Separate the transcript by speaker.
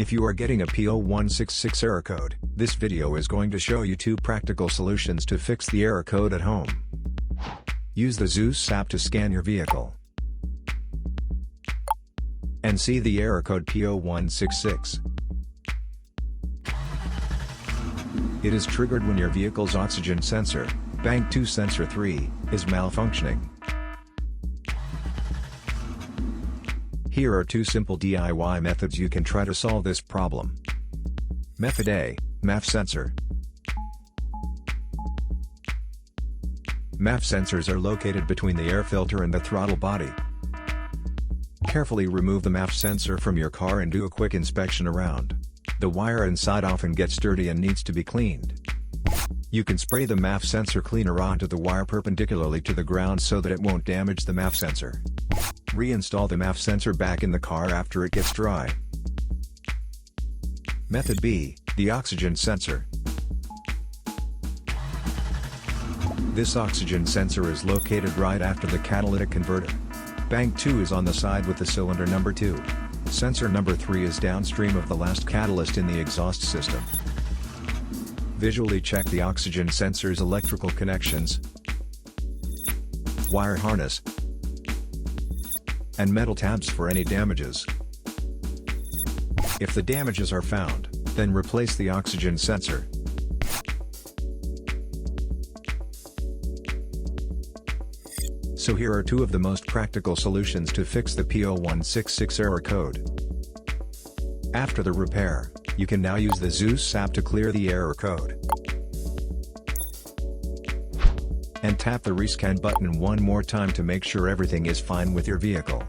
Speaker 1: If you are getting a P0166 error code, this video is going to show you 2 practical solutions to fix the error code at home. Use the Zeus app to scan your vehicle and see the error code P0166. It is triggered when your vehicle's oxygen sensor, Bank 2 Sensor 3, is malfunctioning. Here are 2 simple DIY methods you can try to solve this problem. Method A, MAF Sensor. MAF sensors are located between the air filter and the throttle body. Carefully remove the MAF sensor from your car and do a quick inspection around. The wire inside often gets dirty and needs to be cleaned. You can spray the MAF sensor cleaner onto the wire perpendicularly to the ground so that it won't damage the MAF sensor. Reinstall the MAF sensor back in the car after it gets dry. Method B, the oxygen sensor. This oxygen sensor is located right after the catalytic converter. Bank 2 is on the side with the cylinder number 2. Sensor number 3 is downstream of the last catalyst in the exhaust system. Visually check the oxygen sensor's electrical connections, wire harness, and metal tabs for any damages. If the damages are found, then replace the oxygen sensor. So here are 2 of the most practical solutions to fix the P0166 error code. After the repair, you can now use the Zeus app to clear the error code. And tap the rescan button one more time to make sure everything is fine with your vehicle.